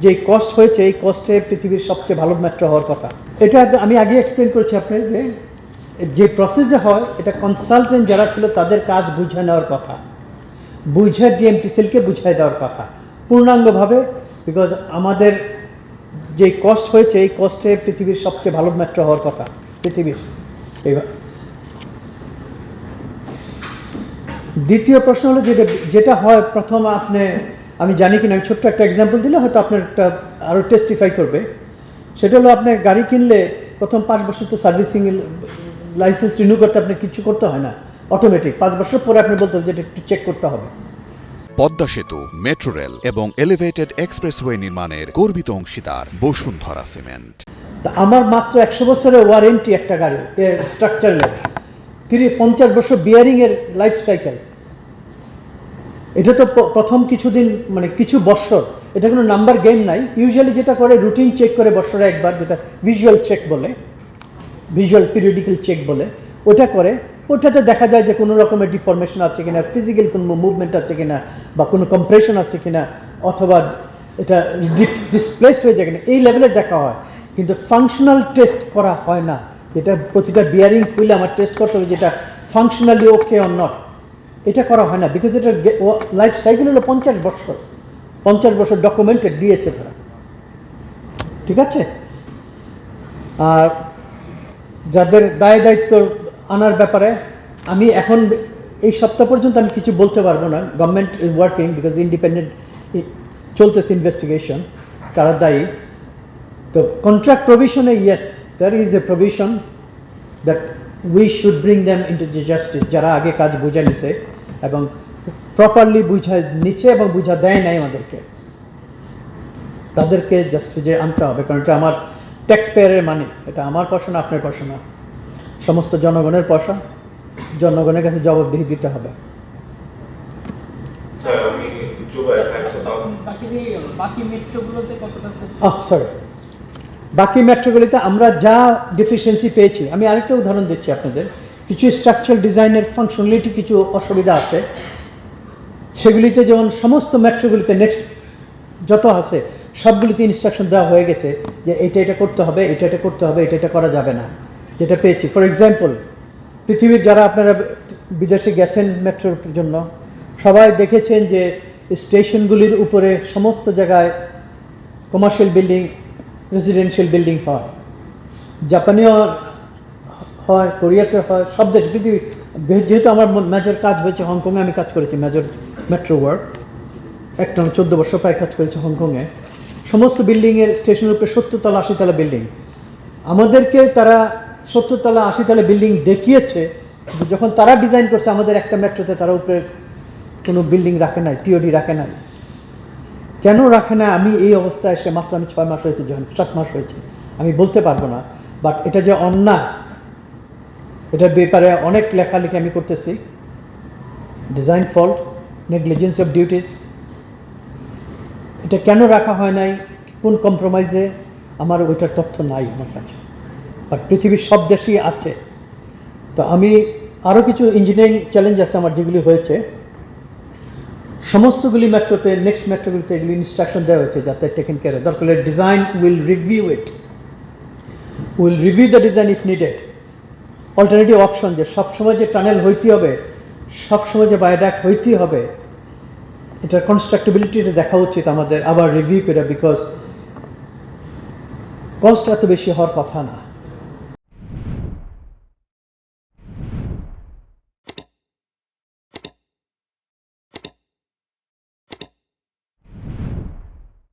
যে কস্ট হয়েছে এই কস্টে পৃথিবীর সবচেয়ে ভালো মেট্রো হওয়ার কথা। এটা আমি আগে এক্সপ্লেন করেছি আপনার যে প্রসেসটা হয় এটা কনসালটেন্ট যারা ছিল তাদের কাজ বুঝে নেওয়ার কথা, বুঝে ডিএমটিসিএলকে বুঝাই দেওয়ার কথা পূর্ণাঙ্গভাবে। বিকজ আমাদের যে কস্ট হয়েছে এই কস্টে পৃথিবীর সবচেয়ে ভালো মেট্রো হওয়ার কথা পৃথিবীর। দ্বিতীয় প্রশ্ন হলো যেটা হয় প্রথম আমি জানি কিনা, আমি ছোট্ট একটা এক্সাম্পল দিলে হয়তো আপনার একটা আরও টেস্টিফাই করবে। সেটা হলো আপনি গাড়ি কিনলে প্রথম 5 বছর তো সার্ভিসিং লাইসেন্স রিনিউ করতে আপনি কিছু করতে হয় না, অটোমেটিক 5 বছর পরে আপনি বলতে হবে যেটা একটু চেক করতে হবে। পদ্মা সেতু, মেট্রো রেল এবং এলিভেটেড এক্সপ্রেসওয়ে নির্মাণের গর্বিত অংশীদার বসুন্ধরা সিমেন্ট। তা আমার মাত্র 100 বছরের ওয়ারেন্টি একটা গাড়ি স্ট্রাকচারের, 50 বছর বিয়ারিংয়ের লাইফ সাইকেল। এটা তো প্রথম কিছুদিন মানে কিছু বৎসর, এটা কোনো নাম্বার গেম নাই। ইউজুয়ালি যেটা করে রুটিন চেক করে বৎসরে একবার, যেটা ভিজুয়াল চেক বলে, ভিজুয়াল পিরিয়ডিক্যাল চেক বলে, ওটা করে। ওটাতে দেখা যায় যে কোনো রকমের ডিফরমেশন আছে কিনা, ফিজিক্যাল কোনো মুভমেন্ট আছে কিনা, বা কোনো কম্প্রেশন আছে কিনা, অথবা এটা ডিসপ্লেসড হয়ে যায় কিনা, এই লেভেলের দেখা হয়। কিন্তু ফাংশনাল টেস্ট করা হয় না, যেটা প্রতিটা বিয়ারিং খুলে আমার টেস্ট করতে হবে যেটা ফাংশনালি ওকে অর নট, এটা করা হয় না। বিকজ এটার লাইফ সাইকেল হলো 50 বছর, 50 বছর ডকুমেন্টেড দিয়েছে তারা, ঠিক আছে। আর যাদের দায় দায়িত্ব আনার ব্যাপারে আমি এখন এই সপ্তাহ পর্যন্ত আমি কিছু বলতে পারবো না। Government is working because independent চলতেছে ইনভেস্টিগেশন, তারা দায়ী। তো কন্ট্রাক্ট প্রভিশনে yes there is a provision that we should bring them into the justice, যারা আগে কাজ বুঝে নিছে এবং প্রপারলি বুঝা নিচ্ছে এবং বুঝা দেয় নাই আমাদেরকে, তাদেরকে জাস্টিসে আনতে হবে। কারণ এটা আমার ট্যাক্স পেয়ারের মানি, এটা আমার পয়সা না, আপনার পয়সা না, সমস্ত জনগণের পয়সা, জনগণের কাছে জবাবদিহি দিতে হবে। বাকি মেট্রোগুলিতে আমরা যা ডেফিসিয়েন্সি পেয়েছি, আমি আরেকটা উদাহরণ দিচ্ছি আপনাদের। কিছু স্ট্রাকচারাল ডিজাইনের ফাংশনালিটি কিছু অসুবিধা আছে, সেগুলিতে যেমন সমস্ত মেট্রোগুলিতে নেক্সট যত আছে সবগুলিতে ইনস্ট্রাকশন দেওয়া হয়ে গেছে যে এটা করতে হবে, এটা করতে হবে, এটা করা যাবে না, যেটা পেয়েছি। ফর এক্সাম্পল, পৃথিবীর যারা আপনারা বিদেশে গেছেন মেট্রোর জন্য, সবাই দেখেছেন যে স্টেশনগুলির উপরে সমস্ত জায়গায় কমার্শিয়াল বিল্ডিং, রেসিডেন্সিয়াল বিল্ডিং হয়। জাপানেও হয়, কোরিয়াতে হয়, সব দেশে পৃথিবী। যেহেতু আমার মেজর কাজ হয়েছে হংকংয়ে, আমি কাজ করেছি মেজর মেট্রো ওয়ার্ক, একটা 14 বছর প্রায় কাজ করেছি হংকংয়ে। সমস্ত বিল্ডিংয়ের স্টেশনের উপরে 70 তলা 80 তলা বিল্ডিং। আমাদেরকে তারা 70 তলা 80 তলা বিল্ডিং দেখিয়েছে, যখন তারা ডিজাইন করছে আমাদের একটা মেট্রোতে তারা উপরে কোনো বিল্ডিং রাখে নাই, টিওডি রাখে নাই। কেন রাখে না আমি এই অবস্থায় এসে মাত্র আমি 6 মাস হয়েছে, 7 মাস হয়েছে, আমি বলতে পারবো না। বাট এটা যে অন্যায়, এটার ব্যাপারে অনেক লেখালেখি আমি করতেছি। Design fault, negligence of duties, এটা কেন রাখা হয় নাই, কোন কম্প্রোমাইজে, আমার ওইটার তথ্য নাই আমার কাছে, বাট পৃথিবীর সব দেশেই আছে। তো আমি আরও কিছু ইঞ্জিনিয়ারিং চ্যালেঞ্জ আছে আমার যেগুলি হয়েছে, সমস্তগুলি মেট্রোতে, নেক্সট মেট্রোগুলিতে এগুলি ইনস্ট্রাকশন দেওয়া হয়েছে যাতে টেকেন কেয়ার হয়। দরকার design will review it, will review the design if needed. Alternative option, যে সবসময় যে টানেল হইতে হবে, সবসময় যে বায়োডাক্ট হইতেই হবে, এটার কনস্ট্রাক্টেবিলিটিটা দেখা উচিত আমাদের আবার রিভিউ করে, বিকজ কস্ট এত বেশি হওয়ার কথা না।